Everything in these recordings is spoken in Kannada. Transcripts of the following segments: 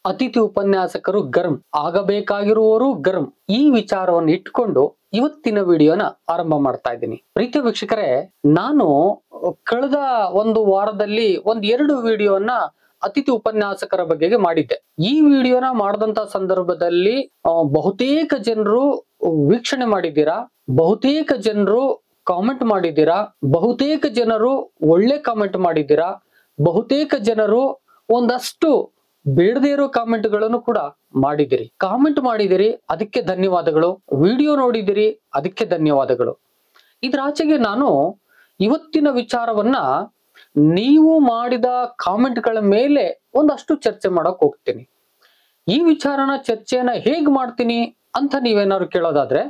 ಅತಿಥಿ ಉಪನ್ಯಾಸಕರು ಗರ್ಮ್ ಆಗಬೇಕಾಗಿರುವವರು ಗರ್ಮ್ ಈ ವಿಚಾರವನ್ನು ಇಟ್ಕೊಂಡು ಇವತ್ತಿನ ವಿಡಿಯೋನ ಆರಂಭ ಮಾಡ್ತಾ ಇದ್ದೀನಿ. ಪ್ರೀತಿಯ ವೀಕ್ಷಕರೇ, ನಾನು ಕಳೆದ ಒಂದು ವಾರದಲ್ಲಿ ಎರಡು ವಿಡಿಯೋನ ಅತಿಥಿ ಉಪನ್ಯಾಸಕರ ಬಗ್ಗೆಗೆ ಮಾಡಿದ್ದೆ. ಈ ವಿಡಿಯೋನ ಮಾಡಿದಂತ ಸಂದರ್ಭದಲ್ಲಿ ಬಹುತೇಕ ಜನರು ವೀಕ್ಷಣೆ ಮಾಡಿದ್ದೀರಾ, ಬಹುತೇಕ ಜನರು ಕಾಮೆಂಟ್ ಮಾಡಿದ್ದೀರಾ, ಬಹುತೇಕ ಜನರು ಒಳ್ಳೆ ಕಾಮೆಂಟ್ ಮಾಡಿದ್ದೀರಾ, ಬಹುತೇಕ ಜನರು ಒಂದಷ್ಟು ಬೇಡದೇ ಇರೋ ಕಾಮೆಂಟ್ ಗಳನ್ನು ಕೂಡ ಮಾಡಿದಿರಿ. ಕಾಮೆಂಟ್ ಮಾಡಿದಿರಿ, ಅದಕ್ಕೆ ಧನ್ಯವಾದಗಳು. ವಿಡಿಯೋ ನೋಡಿದಿರಿ, ಅದಕ್ಕೆ ಧನ್ಯವಾದಗಳು. ಇದ್ರಾಚೆಗೆ ನಾನು ಇವತ್ತಿನ ವಿಚಾರವನ್ನ ನೀವು ಮಾಡಿದ ಕಾಮೆಂಟ್ ಗಳ ಮೇಲೆ ಒಂದಷ್ಟು ಚರ್ಚೆ ಮಾಡಕ್ ಹೋಗ್ತೀನಿ. ಈ ವಿಚಾರನ ಚರ್ಚೆಯನ್ನ ಹೇಗ್ ಮಾಡ್ತೀನಿ ಅಂತ ನೀವೇನಾದ್ರು ಕೇಳೋದಾದ್ರೆ,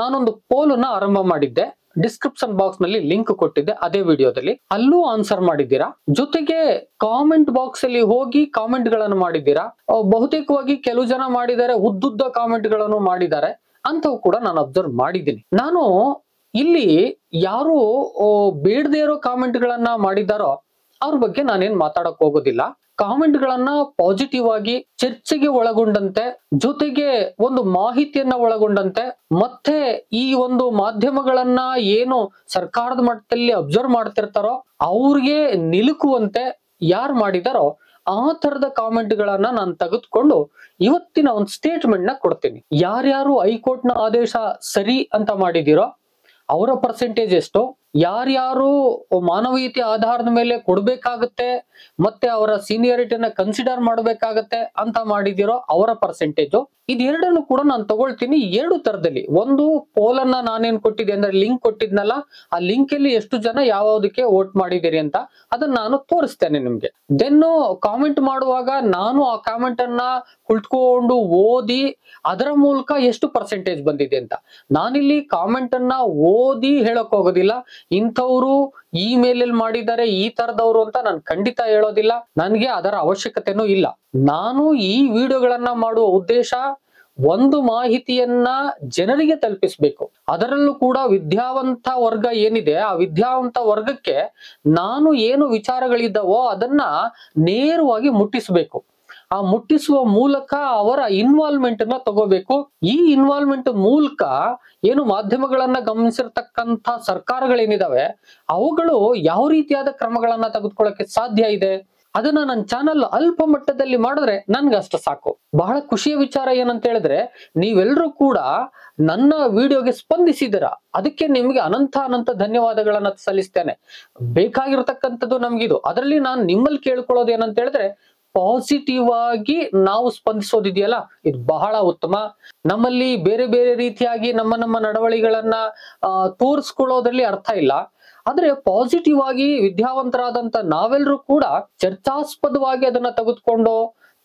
ನಾನೊಂದು ಪೋಲ್ ಅನ್ನ ಆರಂಭ ಮಾಡಿದ್ದೆ. ಡಿಸ್ಕ್ರಿಪ್ಷನ್ ಬಾಕ್ಸ್ ನಲ್ಲಿ ಲಿಂಕ್ ಕೊಟ್ಟಿದ್ದೆ. ಅದೇ ವಿಡಿಯೋದಲ್ಲಿ ಅಲ್ಲೂ ಆನ್ಸರ್ ಮಾಡಿದ್ದೀರಾ. ಜೊತೆಗೆ ಕಾಮೆಂಟ್ ಬಾಕ್ಸ್ ಅಲ್ಲಿ ಹೋಗಿ ಕಾಮೆಂಟ್ ಗಳನ್ನು ಮಾಡಿದ್ದೀರಾ. ಬಹುತೇಕವಾಗಿ ಕೆಲವು ಜನ ಮಾಡಿದ್ದಾರೆ, ಉದ್ದುದ್ದ ಕಾಮೆಂಟ್ ಗಳನ್ನು ಮಾಡಿದ್ದಾರೆ. ಅಂತವು ಕೂಡ ನಾನು ಅಬ್ಸರ್ವ್ ಮಾಡಿದ್ದೀನಿ. ನಾನು ಇಲ್ಲಿ ಯಾರು ಬೇಡದೇ ಇರೋ ಕಾಮೆಂಟ್ ಗಳನ್ನ ಮಾಡಿದಾರೋ ಅವ್ರ ಬಗ್ಗೆ ನಾನೇನ್ ಮಾತಾಡಕ್ ಹೋಗೋದಿಲ್ಲ. ಕಾಮೆಂಟ್ ಗಳನ್ನ ಪಾಸಿಟಿವ್ ಆಗಿ ಚರ್ಚೆಗೆ ಒಳಗೊಂಡಂತೆ, ಜೊತೆಗೆ ಒಂದು ಮಾಹಿತಿಯನ್ನ ಒಳಗೊಂಡಂತೆ, ಮತ್ತೆ ಈ ಒಂದು ಮಾಧ್ಯಮಗಳನ್ನ ಏನು ಸರ್ಕಾರದ ಮಟ್ಟದಲ್ಲಿ ಅಬ್ಸರ್ವ್ ಮಾಡ್ತಿರ್ತಾರೋ ಅವ್ರಿಗೆ ನಿಲುಕುವಂತೆ ಯಾರು ಮಾಡಿದಾರೋ ಆ ತರದ ಕಾಮೆಂಟ್ ಗಳನ್ನ ನಾನು ತೆಗೆದುಕೊಂಡು ಇವತ್ತಿನ ಒಂದು ಸ್ಟೇಟ್ಮೆಂಟ್ ನ ಕೊಡ್ತೀನಿ. ಯಾರ್ಯಾರು ಹೈಕೋರ್ಟ್ ನ ಆದೇಶ ಸರಿ ಅಂತ ಮಾಡಿದಿರೋ ಅವರ ಪರ್ಸೆಂಟೇಜ್ ಎಷ್ಟು, ಯಾರ್ಯಾರು ಮಾನವೀಯತೆ ಆಧಾರದ ಮೇಲೆ ಕೊಡ್ಬೇಕಾಗತ್ತೆ ಮತ್ತೆ ಅವರ ಸೀನಿಯಾರಿಟಿಯನ್ನ ಕನ್ಸಿಡರ್ ಮಾಡ್ಬೇಕಾಗತ್ತೆ ಅಂತ ಮಾಡಿದಿರೋ ಅವರ ಪರ್ಸೆಂಟೇಜು, ಇದೆರಡನ್ನು ಕೂಡ ನಾನು ತಗೊಳ್ತೀನಿ ಎರಡು ತರದಲ್ಲಿ. ಒಂದು ಪೋಲನ್ನ ನಾನೇನ್ ಕೊಟ್ಟಿದ್ದೆ ಅಂದ್ರೆ ಲಿಂಕ್ ಕೊಟ್ಟಿದ್ನಲ್ಲ, ಆ ಲಿಂಕ್ ಅಲ್ಲಿ ಎಷ್ಟು ಜನ ಯಾವ್ದಕ್ಕೆ ವೋಟ್ ಮಾಡಿದಿರಿ ಅಂತ ಅದನ್ನ ನಾನು ತೋರಿಸ್ತೇನೆ ನಿಮ್ಗೆ. ದೆನ್ ಕಾಮೆಂಟ್ ಮಾಡುವಾಗ ನಾನು ಆ ಕಾಮೆಂಟ್ ಅನ್ನ ಕುಳಿತುಕೊಂಡು ಓದಿ ಅದರ ಮೂಲಕ ಎಷ್ಟು ಪರ್ಸೆಂಟೇಜ್ ಬಂದಿದೆ ಅಂತ. ನಾನಿಲ್ಲಿ ಕಾಮೆಂಟ್ ಅನ್ನ ಓದಿ ಹೇಳಕ್ ಹೋಗೋದಿಲ್ಲ. ಇಂಥವ್ರು ಈ ಮೇಲ್ ಮಾಡಿದ್ದಾರೆ, ಈ ತರದವ್ರು ಅಂತ ನಾನು ಖಂಡಿತ ಹೇಳೋದಿಲ್ಲ. ನನ್ಗೆ ಅದರ ಅವಶ್ಯಕತೆನೂ ಇಲ್ಲ. ನಾನು ಈ ವಿಡಿಯೋಗಳನ್ನ ಮಾಡುವ ಉದ್ದೇಶ ಒಂದು ಮಾಹಿತಿಯನ್ನ ಜನರಿಗೆ ತಲುಪಿಸ್ಬೇಕು. ಅದರಲ್ಲೂ ಕೂಡ ವಿದ್ಯಾವಂತ ವರ್ಗ ಏನಿದೆ, ಆ ವಿದ್ಯಾವಂತ ವರ್ಗಕ್ಕೆ ನಾನು ಏನು ವಿಚಾರಗಳಿದ್ದಾವೋ ಅದನ್ನ ನೇರವಾಗಿ ಮುಟ್ಟಿಸ್ಬೇಕು. ಆ ಮುಟ್ಟಿಸುವ ಮೂಲಕ ಅವರ ಇನ್ವಾಲ್ವ್ಮೆಂಟ್ ಅನ್ನ ತಗೋಬೇಕು. ಈ ಇನ್ವಾಲ್ವ್ಮೆಂಟ್ ಮೂಲಕ ಏನು ಮಾಧ್ಯಮಗಳನ್ನ ಗಮನಿಸಿರ್ತಕ್ಕಂಥ ಸರ್ಕಾರಗಳೇನಿದಾವೆ ಅವುಗಳು ಯಾವ ರೀತಿಯಾದ ಕ್ರಮಗಳನ್ನ ತೆಗೆದುಕೊಳ್ಳಕ್ಕೆ ಸಾಧ್ಯ ಇದೆ ಅದನ್ನ ನನ್ನ ಚಾನಲ್ ಅಲ್ಪ ಮಟ್ಟದಲ್ಲಿ ಮಾಡಿದ್ರೆ ನನ್ಗೆ ಅಷ್ಟು ಸಾಕು. ಬಹಳ ಖುಷಿಯ ವಿಚಾರ ಏನಂತ ಹೇಳಿದ್ರೆ, ನೀವೆಲ್ಲರೂ ಕೂಡ ನನ್ನ ವಿಡಿಯೋಗೆ ಸ್ಪಂದಿಸಿದಿರ. ಅದಕ್ಕೆ ನಿಮ್ಗೆ ಅನಂತ ಧನ್ಯವಾದಗಳನ್ನ ಸಲ್ಲಿಸ್ತೇನೆ. ಬೇಕಾಗಿರ್ತಕ್ಕಂಥದ್ದು ನಮ್ಗಿದು. ಅದರಲ್ಲಿ ನಾನು ನಿಮ್ಮಲ್ಲಿ ಕೇಳ್ಕೊಳ್ಳೋದು ಏನಂತ ಹೇಳಿದ್ರೆ, ಪಾಸಿಟಿವ್ ಆಗಿ ನಾವು ಸ್ಪಂದಿಸೋದಿದೆಯಲ್ಲ, ಇದು ಬಹಳ ಉತ್ತಮ. ನಮ್ಮಲ್ಲಿ ಬೇರೆ ಬೇರೆ ರೀತಿಯಾಗಿ ನಮ್ಮ ನಡವಳಿಗಳನ್ನ ತೋರಿಸ್ಕೊಳ್ಳೋದ್ರಲ್ಲಿ ಅರ್ಥ ಇಲ್ಲ. ಆದ್ರೆ ಪಾಸಿಟಿವ್ ಆಗಿ ವಿದ್ಯಾವಂತರಾದಂತ ನಾವೆಲ್ಲರೂ ಕೂಡ ಚರ್ಚಾಸ್ಪದವಾಗಿ ಅದನ್ನ ತೆಗೆದುಕೊಂಡು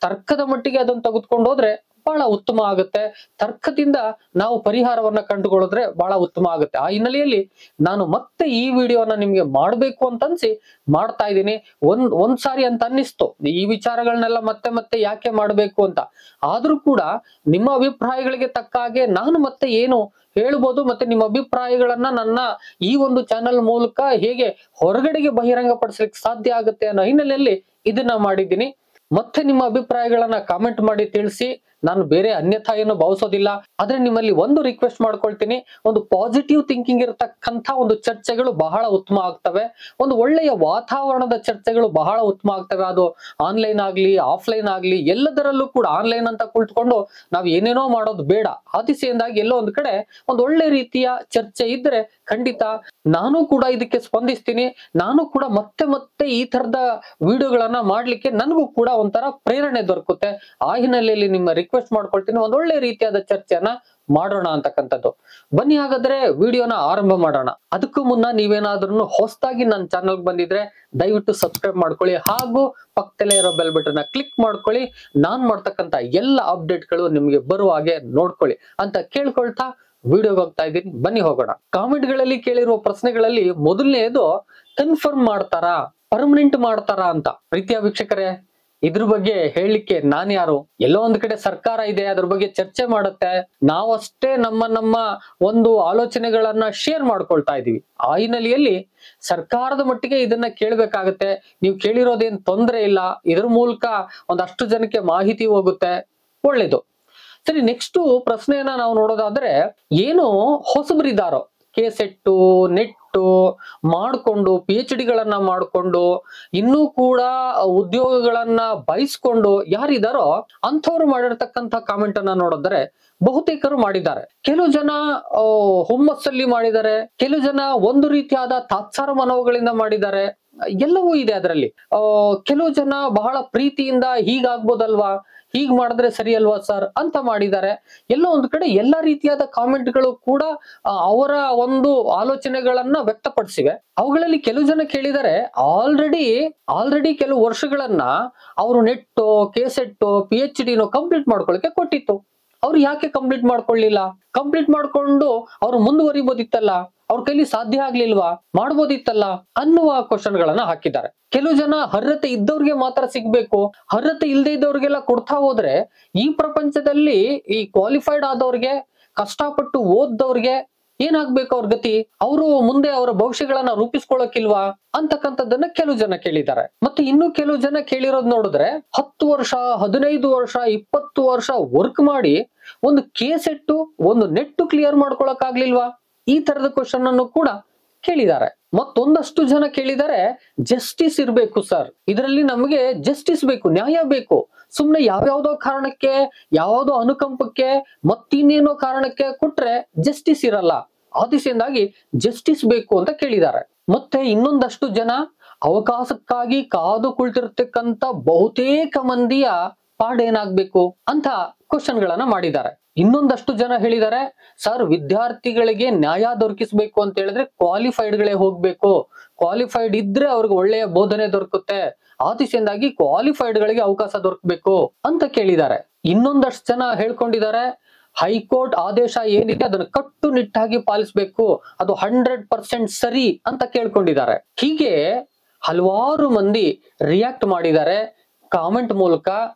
ತರ್ಕದ ಮಟ್ಟಿಗೆ ಅದನ್ನ ತೆಗೆದುಕೊಂಡು ಹೋದ್ರೆ ಬಹಳ ಉತ್ತಮ ಆಗುತ್ತೆ. ತರ್ಕದಿಂದ ನಾವು ಪರಿಹಾರವನ್ನ ಕಂಡುಕೊಳ್ಳೋದ್ರೆ ಬಹಳ ಉತ್ತಮ ಆಗುತ್ತೆ. ಆ ಹಿನ್ನೆಲೆಯಲ್ಲಿ ನಾನು ಮತ್ತೆ ಈ ವಿಡಿಯೋನ ನಿಮ್ಗೆ ಮಾಡ್ಬೇಕು ಅಂತ ಅನ್ಸಿ ಮಾಡ್ತಾ ಇದ್ದೀನಿ. ಒಂದ್ಸಾರಿ ಅಂತ ಅನ್ನಿಸ್ತು ಈ ವಿಚಾರಗಳನ್ನೆಲ್ಲ ಮತ್ತೆ ಯಾಕೆ ಮಾಡ್ಬೇಕು ಅಂತ. ಆದ್ರೂ ಕೂಡ ನಿಮ್ಮ ಅಭಿಪ್ರಾಯಗಳಿಗೆ ತಕ್ಕ ಹಾಗೆ ನಾನು ಮತ್ತೆ ಏನು ಹೇಳ್ಬೋದು, ಮತ್ತೆ ನಿಮ್ಮ ಅಭಿಪ್ರಾಯಗಳನ್ನ ನನ್ನ ಈ ಒಂದು ಚಾನೆಲ್ ಮೂಲಕ ಹೇಗೆ ಹೊರಗಡೆಗೆ ಬಹಿರಂಗ ಪಡಿಸ್ಲಿಕ್ಕೆ ಸಾಧ್ಯ ಆಗುತ್ತೆ ಅನ್ನೋ ಹಿನ್ನೆಲೆಯಲ್ಲಿ ಇದನ್ನ ಮಾಡಿದ್ದೀನಿ. ಮತ್ತೆ ನಿಮ್ಮ ಅಭಿಪ್ರಾಯಗಳನ್ನ ಕಾಮೆಂಟ್ ಮಾಡಿ ತಿಳಿಸಿ. ನಾನು ಬೇರೆ ಅನ್ಯಥಾ ಏನು ಭಾವಿಸೋದಿಲ್ಲ. ಆದ್ರೆ ನಿಮ್ಮಲ್ಲಿ ಒಂದು ರಿಕ್ವೆಸ್ಟ್ ಮಾಡ್ಕೊಳ್ತೀನಿ, ಒಂದು ಪಾಸಿಟಿವ್ ಥಿಂಕಿಂಗ್ ಇರತಕ್ಕಂಥ ಒಂದು ಚರ್ಚೆಗಳು ಬಹಳ ಉತ್ತಮ ಆಗ್ತವೆ. ಒಂದು ಒಳ್ಳೆಯ ವಾತಾವರಣದ ಚರ್ಚೆಗಳು ಬಹಳ ಉತ್ತಮ ಆಗ್ತವೆ. ಅದು ಆನ್ಲೈನ್ ಆಗ್ಲಿ ಆಫ್ಲೈನ್ ಆಗ್ಲಿ ಎಲ್ಲದರಲ್ಲೂ ಕೂಡ. ಆನ್ಲೈನ್ ಅಂತ ಕುಳಿತುಕೊಂಡು ನಾವ್ ಏನೇನೋ ಮಾಡೋದು ಬೇಡ. ಆತಿಶೆಯಿಂದಾಗಿ ಎಲ್ಲೋ ಒಂದ್ ಕಡೆ ಒಂದು ಒಳ್ಳೆ ರೀತಿಯ ಚರ್ಚೆ ಇದ್ರೆ ಖಂಡಿತ ನಾನು ಕೂಡ ಇದಕ್ಕೆ ಸ್ಪಂದಿಸ್ತೀನಿ. ನಾನು ಕೂಡ ಮತ್ತೆ ಈ ತರದ ವಿಡಿಯೋಗಳನ್ನ ಮಾಡ್ಲಿಕ್ಕೆ ನನಗೂ ಕೂಡ ಒಂಥರ ಪ್ರೇರಣೆ ದೊರಕುತ್ತೆ. ಆ ಹಿನ್ನೆಲೆಯಲ್ಲಿ ನಿಮ್ಮ ರಿಕ್ವೆಸ್ಟ್ ಮಾಡ್ಕೊಳ್ತೀನಿ, ಒಂದ್ ಒಳ್ಳೆ ರೀತಿಯಾದ ಚರ್ಚೆಯನ್ನ ಮಾಡೋಣ ಅಂತಕ್ಕಂಥದ್ದು. ಬನ್ನಿ ಹಾಗಾದ್ರೆ ವಿಡಿಯೋನ ಆರಂಭ ಮಾಡೋಣ. ಅದಕ್ಕೂ ಮುನ್ನ ನೀವೇನಾದ್ರೂ ಹೊಸದಾಗಿ ನನ್ನ ಚಾನಲ್ ಬಂದಿದ್ರೆ ದಯವಿಟ್ಟು ಸಬ್ಸ್ಕ್ರೈಬ್ ಮಾಡ್ಕೊಳ್ಳಿ, ಹಾಗೂ ಪಕ್ಕದಲ್ಲೇ ಇರೋ ಬೆಲ್ ಬಟನ್ ಕ್ಲಿಕ್ ಮಾಡ್ಕೊಳ್ಳಿ. ನಾನ್ ಮಾಡ್ತಕ್ಕಂಥ ಎಲ್ಲ ಅಪ್ಡೇಟ್ಗಳು ನಿಮ್ಗೆ ಬರುವ ಹಾಗೆ ನೋಡ್ಕೊಳ್ಳಿ ಅಂತ ಕೇಳ್ಕೊಳ್ತಾ ವಿಡಿಯೋಗೆ ಹೋಗ್ತಾ ಇದ್ದೀನಿ. ಬನ್ನಿ ಹೋಗೋಣ. ಕಾಮೆಂಟ್ ಗಳಲ್ಲಿ ಕೇಳಿರುವ ಪ್ರಶ್ನೆಗಳಲ್ಲಿ ಮೊದಲನೇದು, ಕನ್ಫರ್ಮ್ ಮಾಡ್ತಾರಾ, ಪರ್ಮನೆಂಟ್ ಮಾಡ್ತಾರಾ ಅಂತ. ಪ್ರೀತಿಯ ವೀಕ್ಷಕರೇ, ಇದ್ರ ಬಗ್ಗೆ ಹೇಳಲಿಕ್ಕೆ ನಾನ್ ಯಾರು? ಎಲ್ಲೋ ಒಂದ್ ಕಡೆ ಸರ್ಕಾರ ಇದೆ, ಅದ್ರ ಬಗ್ಗೆ ಚರ್ಚೆ ಮಾಡುತ್ತೆ, ನಾವಷ್ಟೇ ನಮ್ಮ ಒಂದು ಆಲೋಚನೆಗಳನ್ನ ಶೇರ್ ಮಾಡ್ಕೊಳ್ತಾ ಇದೀವಿ. ಆ ಹಿನ್ನೆಲೆಯಲ್ಲಿ ಸರ್ಕಾರದ ಮಟ್ಟಿಗೆ ಇದನ್ನ ಕೇಳ್ಬೇಕಾಗತ್ತೆ. ನೀವು ಕೇಳಿರೋದೇನ್ ತೊಂದ್ರೆ ಇಲ್ಲ, ಇದ್ರ ಮೂಲಕ ಒಂದಷ್ಟು ಜನಕ್ಕೆ ಮಾಹಿತಿ ಹೋಗುತ್ತೆ, ಒಳ್ಳೇದು. ಸರಿ, ನೆಕ್ಸ್ಟ್ ಪ್ರಶ್ನೆಯನ್ನ ನಾವು ನೋಡೋದಾದ್ರೆ, ಏನು ಹೊಸಬರಿದಾರೋ ಕೆಸೆಟ್ಟು ನೆಟ್ಟು ಮಾಡ್ಕೊಂಡು PhD ಗಳನ್ನ ಮಾಡ್ಕೊಂಡು ಇನ್ನೂ ಕೂಡ ಉದ್ಯೋಗಗಳನ್ನ ಬಯಸ್ಕೊಂಡು ಯಾರಿದಾರೋ ಅಂಥವ್ರು ಮಾಡಿರ್ತಕ್ಕಂಥ ಕಾಮೆಂಟ್ ಅನ್ನ ನೋಡಿದ್ರೆ ಬಹುತೇಕರು ಮಾಡಿದ್ದಾರೆ. ಕೆಲವು ಜನ ಹುಮ್ಮಸ್ಸಲ್ಲಿ ಮಾಡಿದ್ದಾರೆ, ಕೆಲವು ಜನ ಒಂದು ರೀತಿಯಾದ ತಾತ್ಸಾರ ಮನೋಗಳಿಂದ ಮಾಡಿದ್ದಾರೆ, ಎಲ್ಲವೂ ಇದೆ ಅದರಲ್ಲಿ. ಕೆಲವು ಜನ ಬಹಳ ಪ್ರೀತಿಯಿಂದ ಹೀಗಾಗ್ಬೋದಲ್ವಾ, ಹೀಗ್ ಮಾಡಿದ್ರೆ ಸರಿ ಅಲ್ವಾ ಸರ್ ಅಂತ ಮಾಡಿದ್ದಾರೆ. ಎಲ್ಲೋ ಒಂದು ಕಡೆ ಎಲ್ಲಾ ರೀತಿಯಾದ ಕಾಮೆಂಟ್ಗಳು ಕೂಡ ಅವರ ಒಂದು ಆಲೋಚನೆಗಳನ್ನ ವ್ಯಕ್ತಪಡಿಸಿವೆ. ಅವುಗಳಲ್ಲಿ ಕೆಲವು ಜನ ಕೇಳಿದರೆ ಆಲ್ರೆಡಿ ಕೆಲವು ವರ್ಷಗಳನ್ನ ಅವರು ನೆಟ್ಟೋ ಕೆಸೆಟ್ಟೋ PhD ಕಂಪ್ಲೀಟ್ ಮಾಡ್ಕೊಳಕ್ಕೆ ಕೊಟ್ಟಿತ್ತು. ಅವ್ರು ಯಾಕೆ ಕಂಪ್ಲೀಟ್ ಮಾಡ್ಕೊಳ್ಳಿಲ್ಲ? ಕಂಪ್ಲೀಟ್ ಮಾಡ್ಕೊಂಡು ಅವ್ರು ಮುಂದುವರಿಬೋದಿತ್ತಲ್ಲ, ಅವ್ರ ಕೈಲಿ ಸಾಧ್ಯ ಆಗ್ಲಿಲ್ವಾ, ಮಾಡ್ಬೋದಿತ್ತಲ್ಲ ಅನ್ನುವ ಕ್ವಶನ್ ಗಳನ್ನ ಹಾಕಿದ್ದಾರೆ. ಕೆಲವು ಜನ ಅರ್ಹತೆ ಇದ್ದವ್ರಿಗೆ ಮಾತ್ರ ಸಿಗ್ಬೇಕು, ಅರ್ಹತೆ ಇಲ್ಲದೆ ಇದ್ದವ್ರಿಗೆಲ್ಲ ಕೊಡ್ತಾ ಹೋದ್ರೆ ಈ ಪ್ರಪಂಚದಲ್ಲಿ ಈ ಕ್ವಾಲಿಫೈಡ್ ಆದವ್ರಿಗೆ, ಕಷ್ಟಪಟ್ಟು ಓದ್ದವ್ರಿಗೆ ಏನಾಗ್ಬೇಕು ಅವ್ರ ಗತಿ? ಅವರು ಮುಂದೆ ಅವರ ಭವಿಷ್ಯಗಳನ್ನ ರೂಪಿಸ್ಕೊಳ್ಳೋಕಿಲ್ವಾ ಅಂತಕ್ಕಂಥದ್ದನ್ನ ಕೆಲವು ಜನ ಕೇಳಿದ್ದಾರೆ. ಮತ್ತೆ ಇನ್ನು ಕೆಲವು ಜನ ಕೇಳಿರೋದ್ ನೋಡಿದ್ರೆ 10 ವರ್ಷ 15 ವರ್ಷ 20 ವರ್ಷ ವರ್ಕ್ ಮಾಡಿ ಒಂದು ಕೆಸೆಟ್ಟು ಒಂದು ನೆಟ್ಟು ಕ್ಲಿಯರ್ ಮಾಡ್ಕೊಳಕ್ ಆಗ್ಲಿಲ್ವಾ? ಈ ತರದ ಕ್ವಶನ್ ಅನ್ನು ಕೂಡ ಕೇಳಿದ್ದಾರೆ. ಮತ್ತೊಂದಷ್ಟು ಜನ ಕೇಳಿದ್ದಾರೆ, ಜಸ್ಟಿಸ್ ಇರ್ಬೇಕು ಸರ್, ಇದರಲ್ಲಿ ನಮಗೆ ಜಸ್ಟಿಸ್ ಬೇಕು, ನ್ಯಾಯ ಬೇಕು. ಸುಮ್ನೆ ಯಾವ್ಯಾವ್ದೋ ಕಾರಣಕ್ಕೆ, ಯಾವ್ದೋ ಅನುಕಂಪಕ್ಕೆ, ಮತ್ತಿನ್ನೇನೋ ಕಾರಣಕ್ಕೆ ಕೊಟ್ರೆ ಜಸ್ಟಿಸ್ ಇರಲ್ಲ. ಆದಿಸೆಯಿಂದಾಗಿ ಜಸ್ಟಿಸ್ ಬೇಕು ಅಂತ ಕೇಳಿದ್ದಾರೆ. ಮತ್ತೆ ಇನ್ನೊಂದಷ್ಟು ಜನ ಅವಕಾಶಕ್ಕಾಗಿ ಕಾದು ಕುಳಿತಿರ್ತಕ್ಕಂಥ ಬಹುತೇಕ ಮಂದಿಯ ಪಾಡೇನಾಗ್ಬೇಕು ಅಂತ ಕ್ವಶನ್ ಗಳನ್ನ ಮಾಡಿದ್ದಾರೆ. ಇನ್ನೊಂದಷ್ಟು ಜನ ಹೇಳಿದ್ದಾರೆ, ಸರ್ ವಿದ್ಯಾರ್ಥಿಗಳಿಗೆ ನ್ಯಾಯ ದೊರಕಿಸ್ಬೇಕು ಅಂತ ಹೇಳಿದ್ರೆ ಕ್ವಾಲಿಫೈಡ್ ಗಳೇ ಹೋಗ್ಬೇಕು, ಕ್ವಾಲಿಫೈಡ್ ಇದ್ರೆ ಅವ್ರಿಗೆ ಒಳ್ಳೆಯ ಬೋಧನೆ ದೊರಕುತ್ತೆ, ಆದಿಸೆಯಿಂದಾಗಿ ಕ್ವಾಲಿಫೈಡ್ ಗಳಿಗೆ ಅವಕಾಶ ದೊರಕಬೇಕು ಅಂತ ಕೇಳಿದ್ದಾರೆ. ಇನ್ನೊಂದಷ್ಟು ಜನ ಹೇಳ್ಕೊಂಡಿದ್ದಾರೆ, ಹೈಕೋರ್ಟ್ ಆದೇಶ ಏನಿದೆ ಅದನ್ನು ಕಟ್ಟುನಿಟ್ಟಾಗಿ ಪಾಲಿಸಬೇಕು, ಅದು 100% ಸರಿ ಅಂತ ಕೇಳ್ಕೊಂಡಿದ್ದಾರೆ. ಹೀಗೆ ಹಲವಾರು ಮಂದಿ ರಿಯಾಕ್ಟ್ ಮಾಡಿದ್ದಾರೆ ಕಾಮೆಂಟ್ ಮೂಲಕ.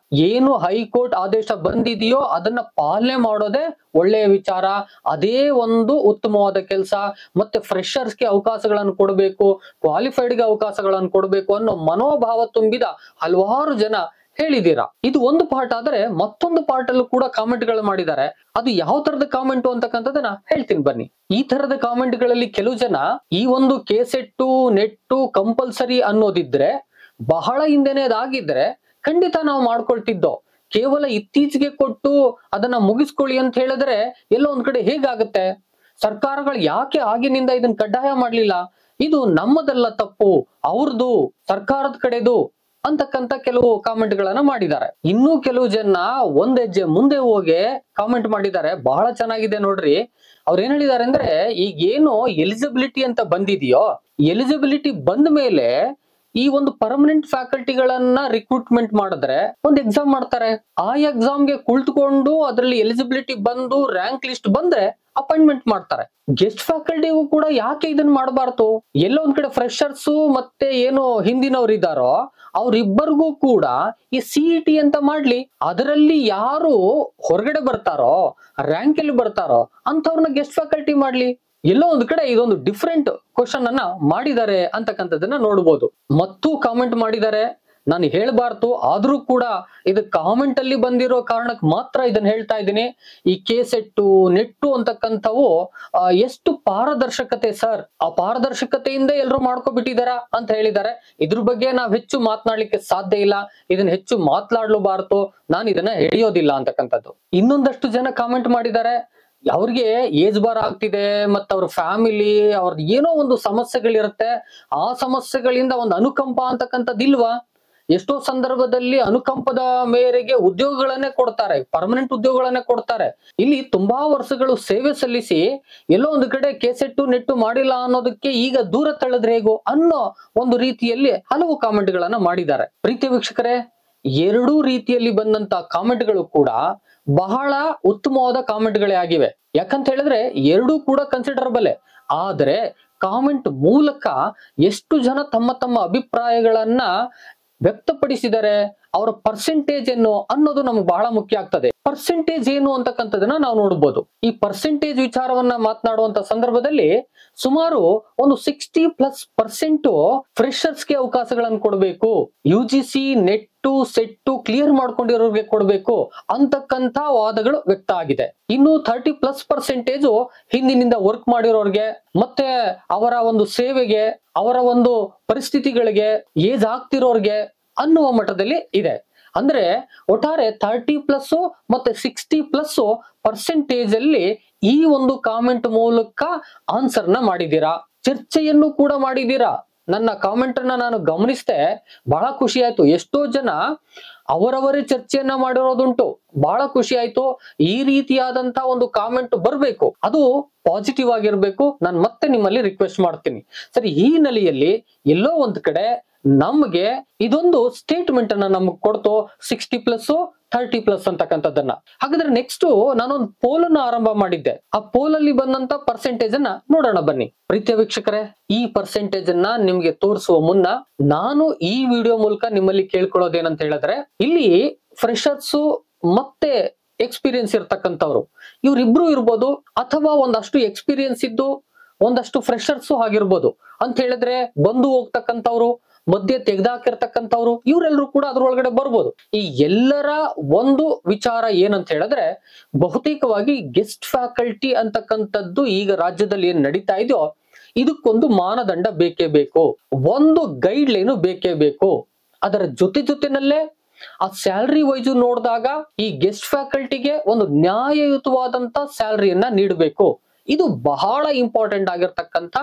ಏನು ಹೈಕೋರ್ಟ್ ಆದೇಶ ಬಂದಿದೆಯೋ ಅದನ್ನ ಪಾಲನೆ ಮಾಡೋದೇ ಒಳ್ಳೆಯ ವಿಚಾರ, ಅದೇ ಒಂದು ಉತ್ತಮವಾದ ಕೆಲಸ. ಮತ್ತೆ ಫ್ರೆಶರ್ಸ್ಗೆ ಅವಕಾಶಗಳನ್ನು ಕೊಡಬೇಕು, ಕ್ವಾಲಿಫೈಡ್ಗೆ ಅವಕಾಶಗಳನ್ನು ಕೊಡಬೇಕು ಅನ್ನೋ ಮನೋಭಾವ ತುಂಬಿದ ಹಲವಾರು ಜನ ಹೇಳಿದೀರಾ. ಇದು ಒಂದು ಪಾರ್ಟ್ ಆದ್ರೆ ಮತ್ತೊಂದು ಪಾರ್ಟ್ ಅಲ್ಲೂ ಕೂಡ ಕಾಮೆಂಟ್ ಗಳು ಮಾಡಿದ್ದಾರೆ. ಅದು ಯಾವ ತರದ ಕಾಮೆಂಟ್ ಅಂತಕ್ಕಂಥದ್ದನ್ನ ಹೇಳ್ತೀನಿ ಬನ್ನಿ. ಈ ತರದ ಕಾಮೆಂಟ್ ಗಳಲ್ಲಿ ಕೆಲವು ಜನ ಈ ಒಂದು ಕೆಸೆಟ್ಟು ನೆಟ್ಟು ಕಂಪಲ್ಸರಿ ಅನ್ನೋದಿದ್ರೆ, ಬಹಳ ಹಿಂದೆನೆ ಅದಾಗಿದ್ರೆ ಖಂಡಿತ ನಾವು ಮಾಡ್ಕೊಳ್ತಿದ್ದೋ. ಕೇವಲ ಇತ್ತೀಚೆಗೆ ಕೊಟ್ಟು ಅದನ್ನ ಮುಗಿಸ್ಕೊಳ್ಳಿ ಅಂತ ಹೇಳಿದ್ರೆ ಎಲ್ಲೋ ಒಂದ್ ಕಡೆ ಹೇಗಾಗುತ್ತೆ? ಸರ್ಕಾರಗಳು ಯಾಕೆ ಆಗಿನಿಂದ ಇದನ್ನ ಕಡ್ಡಾಯ ಮಾಡ್ಲಿಲ್ಲ? ಇದು ನಮ್ಮದಲ್ಲ ತಪ್ಪು, ಅವ್ರದ್ದು, ಸರ್ಕಾರದ ಕಡೆದು ಅಂತಕ್ಕಂತ ಕೆಲವು ಕಾಮೆಂಟ್ ಗಳನ್ನ ಮಾಡಿದ್ದಾರೆ. ಇನ್ನೂ ಕೆಲವು ಜನ ಒಂದ್ ಹೆಜ್ಜೆ ಮುಂದೆ ಹೋಗಿ ಕಾಮೆಂಟ್ ಮಾಡಿದ್ದಾರೆ, ಬಹಳ ಚೆನ್ನಾಗಿದೆ ನೋಡ್ರಿ. ಅವ್ರು ಏನ್ ಹೇಳಿದ್ದಾರೆ ಅಂದ್ರೆ, ಈಗೇನು ಎಲಿಜಿಬಿಲಿಟಿ ಅಂತ ಬಂದಿದೆಯೋ, ಎಲಿಜಿಬಿಲಿಟಿ ಬಂದ ಮೇಲೆ ಈ ಒಂದು ಪರ್ಮನೆಂಟ್ ಫ್ಯಾಕಲ್ಟಿಗಳನ್ನ ರಿಕ್ರೂಟ್ಮೆಂಟ್ ಮಾಡಿದ್ರೆ ಒಂದು ಎಕ್ಸಾಮ್ ಮಾಡ್ತಾರೆ. ಆ ಎಕ್ಸಾಮ್ಗೆ ಕುಳಿತುಕೊಂಡು ಅದರಲ್ಲಿ ಎಲಿಜಿಬಿಲಿಟಿ ಬಂದು ರ್ಯಾಂಕ್ ಲಿಸ್ಟ್ ಬಂದ್ರೆ ಅಪಾಯಿಂಟ್ಮೆಂಟ್ ಮಾಡ್ತಾರೆ. ಗೆಸ್ಟ್ ಫ್ಯಾಕಲ್ಟಿಗೂ ಕೂಡ ಯಾಕೆ ಇದನ್ನ ಮಾಡಬಾರ್ದು? ಎಲ್ಲೋ ಒಂದ್ ಕಡೆ ಫ್ರೆಶರ್ಸ್ ಮತ್ತೆ ಏನು ಹಿಂದಿನವ್ರು ಇದ್ದಾರೋ ಅವ್ರಿಬ್ಬರಿಗೂ ಕೂಡ ಈ CET ಅಂತ ಮಾಡ್ಲಿ, ಅದರಲ್ಲಿ ಯಾರು ಹೊರಗಡೆ ಬರ್ತಾರೋ, ರ್ಯಾಂಕ್ ಅಲ್ಲಿ ಬರ್ತಾರೋ ಅಂತವ್ರನ್ನ ಗೆಸ್ಟ್ ಫ್ಯಾಕಲ್ಟಿ ಮಾಡ್ಲಿ. ಎಲ್ಲೋ ಒಂದ್ ಕಡೆ ಇದೊಂದು ಡಿಫ್ರೆಂಟ್ ಕ್ವಶನ್ ಅನ್ನ ಮಾಡಿದ್ದಾರೆ ಅಂತಕ್ಕಂಥದ್ದನ್ನ ನೋಡ್ಬೋದು. ಮತ್ತು ಕಾಮೆಂಟ್ ಮಾಡಿದ್ದಾರೆ, ನಾನು ಹೇಳ್ಬಾರ್ದು ಆದ್ರೂ ಕೂಡ ಇದು ಕಾಮೆಂಟ್ ಅಲ್ಲಿ ಬಂದಿರೋ ಕಾರಣಕ್ಕೆ ಮಾತ್ರ ಇದನ್ನ ಹೇಳ್ತಾ ಇದ್ದೀನಿ. ಈ ಕೆಸೆಟ್ಟು ನೆಟ್ಟು ಅಂತಕ್ಕಂಥವು ಎಷ್ಟು ಪಾರದರ್ಶಕತೆ ಸರ್, ಆ ಪಾರದರ್ಶಕತೆಯಿಂದ ಎಲ್ಲರೂ ಮಾಡ್ಕೊಬಿಟ್ಟಿದಾರ ಅಂತ ಹೇಳಿದ್ದಾರೆ. ಇದ್ರ ಬಗ್ಗೆ ನಾವ್ ಹೆಚ್ಚು ಮಾತನಾಡ್ಲಿಕ್ಕೆ ಸಾಧ್ಯ ಇಲ್ಲ, ಇದನ್ನ ಹೆಚ್ಚು ಮಾತನಾಡ್ಲೂಬಾರ್ದು, ನಾನು ಇದನ್ನ ಹಿಡಿಯೋದಿಲ್ಲ ಅಂತಕ್ಕಂಥದ್ದು. ಇನ್ನೊಂದಷ್ಟು ಜನ ಕಾಮೆಂಟ್ ಮಾಡಿದ್ದಾರೆ, ಅವ್ರಿಗೆ ಏಜ್ ಬಾರ್ ಆಗ್ತಿದೆ, ಮತ್ತ ಅವ್ರ ಫ್ಯಾಮಿಲಿ ಅವ್ರದ್ದು ಏನೋ ಒಂದು ಸಮಸ್ಯೆಗಳಿರುತ್ತೆ, ಆ ಸಮಸ್ಯೆಗಳಿಂದ ಒಂದು ಅನುಕಂಪ ಅಂತಕ್ಕಂಥದ್ದು ಇಲ್ವಾ? ಎಷ್ಟೋ ಸಂದರ್ಭದಲ್ಲಿ ಅನುಕಂಪದ ಮೇರೆಗೆ ಉದ್ಯೋಗಗಳನ್ನೇ ಕೊಡ್ತಾರೆ, ಪರ್ಮನೆಂಟ್ ಉದ್ಯೋಗಗಳನ್ನೇ ಕೊಡ್ತಾರೆ. ಇಲ್ಲಿ ತುಂಬಾ ವರ್ಷಗಳು ಸೇವೆ ಸಲ್ಲಿಸಿ ಎಲ್ಲೋ ಒಂದು ಕಡೆ ಕೆಸೆಟ್ಟು ನೆಟ್ಟು ಮಾಡಿಲ್ಲ ಅನ್ನೋದಕ್ಕೆ ಈಗ ದೂರ ತಳ್ಳಿದ್ರೆ ಹೇಗೋ ಅನ್ನೋ ಒಂದು ರೀತಿಯಲ್ಲಿ ಹಲವು ಕಾಮೆಂಟ್ ಗಳನ್ನ ಮಾಡಿದ್ದಾರೆ. ಪ್ರೀತಿಯ ವೀಕ್ಷಕರೇ, ಎರಡೂ ರೀತಿಯಲ್ಲಿ ಬಂದಂತ ಕಾಮೆಂಟ್ಗಳು ಕೂಡ ಬಹಳ ಉತ್ತಮವಾದ ಕಾಮೆಂಟ್ಗಳೇ ಆಗಿವೆ. ಯಾಕಂತ ಹೇಳಿದ್ರೆ ಎರಡೂ ಕೂಡ ಕನ್ಸಿಡರಬಲ್. ಆದ್ರೆ ಕಾಮೆಂಟ್ ಮೂಲಕ ಎಷ್ಟು ಜನ ತಮ್ಮ ತಮ್ಮ ಅಭಿಪ್ರಾಯಗಳನ್ನ ವ್ಯಕ್ತಪಡಿಸಿದರೆ ಅವರ ಪರ್ಸೆಂಟೇಜ್ ಏನು ಅನ್ನೋದು ನಮ್ಗೆ ಬಹಳ ಮುಖ್ಯ ಆಗ್ತದೆ. ಪರ್ಸೆಂಟೇಜ್ ಏನು ಅಂತಕ್ಕಂಥದನ್ನ ನಾವು ನೋಡಬಹುದು. ಈ ಪರ್ಸೆಂಟೇಜ್ ವಿಚಾರವನ್ನ ಮಾತನಾಡುವಂತ ಸಂದರ್ಭದಲ್ಲಿ ಸುಮಾರು ಒಂದು 60+% ಫ್ರೆಶರ್ಸ್ಗೆ ಅವಕಾಶಗಳನ್ನು ಕೊಡಬೇಕು, UGC ನೆಟ್ ಸೆಟ್ ಕ್ಲಿಯರ್ ಮಾಡ್ಕೊಂಡಿರೋರಿಗೆ ಕೊಡಬೇಕು ಅಂತಕ್ಕಂತ ವಾದಗಳು ವ್ಯಕ್ತ ಆಗಿದೆ. ಇನ್ನು 30+% ಹಿಂದಿನಿಂದ ವರ್ಕ್ ಮಾಡಿರೋರ್ಗೆ ಮತ್ತೆ ಅವರ ಒಂದು ಸೇವೆಗೆ, ಅವರ ಒಂದು ಪರಿಸ್ಥಿತಿಗಳಿಗೆ ಏಜ್ ಆಗ್ತಿರೋರ್ಗೆ ಅನ್ನುವ ಮಟ್ಟದಲ್ಲಿ ಇದೆ. ಅಂದ್ರೆ ಒಟ್ಟಾರೆ 30+ ಮತ್ತೆ 60+ ಅಲ್ಲಿ ಈ ಒಂದು ಕಾಮೆಂಟ್ ಮೂಲಕ ಆನ್ಸರ್ ನ ಮಾಡಿದೀರಾ, ಚರ್ಚೆಯನ್ನು ಕೂಡ ಮಾಡಿದೀರಾ. ನನ್ನ ಕಾಮೆಂಟ್ ಅನ್ನ ನಾನು ಗಮನಿಸಿದೆ, ಬಹಳ ಖುಷಿ ಆಯ್ತು. ಎಷ್ಟೋ ಜನ ಅವರವರೇ ಚರ್ಚೆಯನ್ನ ಮಾಡಿರೋದುಂಟು. ಬಹಳ ಖುಷಿ ಆಯ್ತು. ಈ ರೀತಿಯಾದಂತ ಒಂದು ಕಾಮೆಂಟ್ ಬರಬೇಕು, ಅದು ಪಾಸಿಟಿವ್ ಆಗಿರ್ಬೇಕು. ನಾನು ಮತ್ತೆ ನಿಮ್ಮಲ್ಲಿ ರಿಕ್ವೆಸ್ಟ್ ಮಾಡ್ತೀನಿ. ಸರಿ, ಈ ನೆಲೆಯಲ್ಲಿ ಎಲ್ಲೋ ಒಂದ್ ಕಡೆ ನಮ್ಗೆ ಇದೊಂದು ಸ್ಟೇಟ್ಮೆಂಟ್ ಅನ್ನ ನಮ್ಗೆ ಕೊಡ್ತು 60+ 30+ ಅಂತಕ್ಕಂಥದ್ದನ್ನ. ಹಾಗಾದ್ರೆ ನೆಕ್ಸ್ಟ್ ನಾನೊಂದು ಪೋಲ್ ಅನ್ನ ಆರಂಭ ಮಾಡಿದ್ದೆ. ಆ ಪೋಲ್ ಅಲ್ಲಿ ಬಂದಂತ ಪರ್ಸೆಂಟೇಜ್ ಅನ್ನ ನೋಡೋಣ ಬನ್ನಿ. ಪ್ರೀತಿಯ ವೀಕ್ಷಕರೇ, ಈ ಪರ್ಸೆಂಟೇಜ್ ಅನ್ನ ನಿಮ್ಗೆ ತೋರಿಸುವ ಮುನ್ನ ನಾನು ಈ ವಿಡಿಯೋ ಮೂಲಕ ನಿಮ್ಮಲ್ಲಿ ಕೇಳ್ಕೊಳ್ಳೋದೇನಂತ ಹೇಳಿದ್ರೆ, ಇಲ್ಲಿ ಫ್ರೆಶರ್ಸ್ ಮತ್ತೆ ಎಕ್ಸ್ಪೀರಿಯನ್ಸ್ ಇರ್ತಕ್ಕಂಥವ್ರು ಇವ್ರಿಬ್ರು ಇರ್ಬೋದು, ಅಥವಾ ಒಂದಷ್ಟು ಎಕ್ಸ್ಪೀರಿಯನ್ಸ್ ಇದ್ದು ಒಂದಷ್ಟು ಫ್ರೆಶರ್ಸ್ ಆಗಿರ್ಬೋದು. ಅಂತ ಹೇಳಿದ್ರೆ ಬಂದು ಹೋಗ್ತಕ್ಕಂಥವ್ರು, ಮಧ್ಯೆ ತೆಗೆದಾಕಿರ್ತಕ್ಕಂಥವ್ರು, ಇವರೆಲ್ಲರೂ ಕೂಡ ಅದ್ರೊಳಗಡೆ ಬರ್ಬೋದು. ಈ ಎಲ್ಲರ ಒಂದು ವಿಚಾರ ಏನಂತ ಹೇಳಿದ್ರೆ, ಬಹುತೇಕವಾಗಿ ಗೆಸ್ಟ್ ಫ್ಯಾಕಲ್ಟಿ ಅಂತಕ್ಕಂಥದ್ದು ಈಗ ರಾಜ್ಯದಲ್ಲಿ ಏನ್ ನಡೀತಾ ಇದೆಯೋ ಇದಕ್ಕೊಂದು ಮಾನದಂಡ ಬೇಕೇ ಬೇಕು, ಒಂದು ಗೈಡ್ ಲೈನ್ ಬೇಕೇ ಬೇಕು. ಅದರ ಜೊತೆನಲ್ಲೇ ಆ ಸ್ಯಾಲರಿ ವೈಸ್ ನೋಡಿದಾಗ ಈ ಗೆಸ್ಟ್ ಫ್ಯಾಕಲ್ಟಿಗೆ ಒಂದು ನ್ಯಾಯಯುತವಾದಂತ ಸ್ಯಾಲರಿಯನ್ನ ನೀಡಬೇಕು. ಇದು ಬಹಳ ಇಂಪಾರ್ಟೆಂಟ್ ಆಗಿರ್ತಕ್ಕಂಥ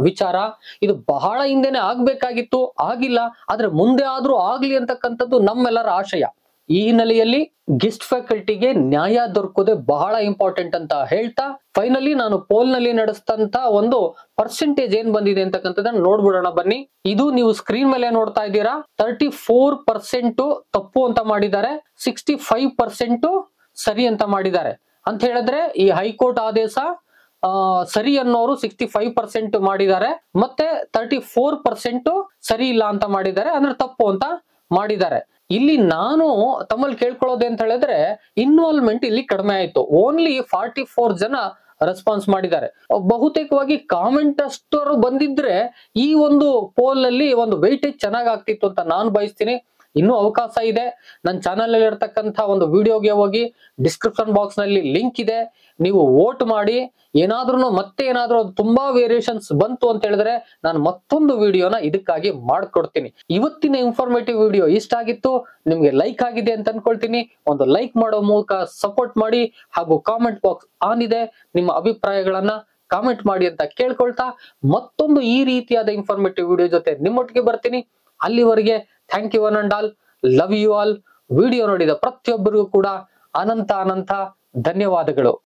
ವಿಚಾರ. ಇದು ಬಹಳ ಹಿಂದೆನೆ ಆಗ್ಬೇಕಾಗಿತ್ತು, ಆಗಿಲ್ಲ, ಆದ್ರೆ ಮುಂದೆ ಆದ್ರೂ ಆಗ್ಲಿ ಅಂತಕ್ಕಂಥದ್ದು ನಮ್ಮೆಲ್ಲರ ಆಶಯ. ಈ ಹಿನ್ನೆಲೆಯಲ್ಲಿ ಗೆಸ್ಟ್ ಫ್ಯಾಕಲ್ಟಿಗೆ ನ್ಯಾಯ ದೊರಕೋದೆ ಬಹಳ ಇಂಪಾರ್ಟೆಂಟ್ ಅಂತ ಹೇಳ್ತಾ, ಫೈನಲಿ ನಾನು ಪೋಲ್ ನಲ್ಲಿ ನಡೆಸ್ತಂತ ಒಂದು ಪರ್ಸೆಂಟೇಜ್ ಏನ್ ಬಂದಿದೆ ಅಂತಕ್ಕಂಥದ್ದನ್ನ ನೋಡ್ಬಿಡೋಣ ಬನ್ನಿ. ಇದು ನೀವು ಸ್ಕ್ರೀನ್ ಮೇಲೆ ನೋಡ್ತಾ ಇದ್ದೀರಾ. 34% ತಪ್ಪು ಅಂತ ಮಾಡಿದ್ದಾರೆ, 65% ಸರಿ ಅಂತ ಮಾಡಿದ್ದಾರೆ. ಅಂತ ಹೇಳಿದ್ರೆ ಈ ಹೈಕೋರ್ಟ್ ಆದೇಶ ಸರಿ ಅನ್ನೋರು 65% ಮಾಡಿದ್ದಾರೆ, ಮತ್ತೆ 34% ಸರಿ ಇಲ್ಲ ಅಂತ ಮಾಡಿದ್ದಾರೆ, ಅಂದ್ರೆ ತಪ್ಪು ಅಂತ ಮಾಡಿದ್ದಾರೆ. ಇಲ್ಲಿ ನಾನು ತಮ್ಮಲ್ಲಿ ಕೇಳ್ಕೊಳ್ಳೋದು ಅಂತ ಹೇಳಿದ್ರೆ, ಇನ್ವಾಲ್ವ್ಮೆಂಟ್ ಇಲ್ಲಿ ಕಡಿಮೆ ಆಯ್ತು. ಓನ್ಲಿ 44 ಜನ ರೆಸ್ಪಾನ್ಸ್ ಮಾಡಿದ್ದಾರೆ. ಬಹುತೇಕವಾಗಿ ಕಾಮೆಂಟ್ ಅಷ್ಟರು ಬಂದಿದ್ರೆ ಈ ಒಂದು ಪೋಲ್ ಅಲ್ಲಿ ಒಂದು ವೆಯ್ಟೇಜ್ ಚೆನ್ನಾಗ್ ಆಗ್ತಿತ್ತು ಅಂತ ನಾನು ಬಯಸ್ತೀನಿ. ಇನ್ನೂ ಅವಕಾಶ ಇದೆ. ನನ್ನ ಚಾನಲ್ ಅಲ್ಲಿ ಇರ್ತಕ್ಕಂಥ ಒಂದು ವಿಡಿಯೋಗೆ ಹೋಗಿ ಡಿಸ್ಕ್ರಿಪ್ಷನ್ ಬಾಕ್ಸ್ ನಲ್ಲಿ ಲಿಂಕ್ ಇದೆ, ನೀವು ವೋಟ್ ಮಾಡಿ. ಮತ್ತೆ ಏನಾದ್ರೂ ತುಂಬಾ ವೇರಿಯೇಷನ್ಸ್ ಬಂತು ಅಂತ ಹೇಳಿದ್ರೆ ನಾನು ಮತ್ತೊಂದು ವಿಡಿಯೋನ ಇದಕ್ಕಾಗಿ ಮಾಡ್ಕೊಡ್ತೀನಿ. ಇವತ್ತಿನ ಇನ್ಫಾರ್ಮೇಟಿವ್ ವಿಡಿಯೋ ಇಷ್ಟ ಆಗಿತ್ತು, ನಿಮ್ಗೆ ಲೈಕ್ ಆಗಿದೆ ಅಂತ ಅನ್ಕೊಳ್ತೀನಿ. ಒಂದು ಲೈಕ್ ಮಾಡೋ ಮೂಲಕ ಸಪೋರ್ಟ್ ಮಾಡಿ, ಹಾಗೂ ಕಾಮೆಂಟ್ ಬಾಕ್ಸ್ ಆನ್ ಇದೆ, ನಿಮ್ಮ ಅಭಿಪ್ರಾಯಗಳನ್ನ ಕಾಮೆಂಟ್ ಮಾಡಿ ಅಂತ ಕೇಳ್ಕೊಳ್ತಾ, ಮತ್ತೊಂದು ಈ ರೀತಿಯಾದ ಇನ್ಫಾರ್ಮೇಟಿವ್ ವಿಡಿಯೋ ಜೊತೆ ನಿಮ್ಮೊಟ್ಟಿಗೆ ಬರ್ತೀನಿ. ಅಲ್ಲಿವರೆಗೆ thank you one and all, love you all. Video ನೋಡಿದ ಪ್ರತಿಯೊಬ್ಬರಿಗೂ ಕೂಡ ಅನಂತ ಧನ್ಯವಾದಗಳು.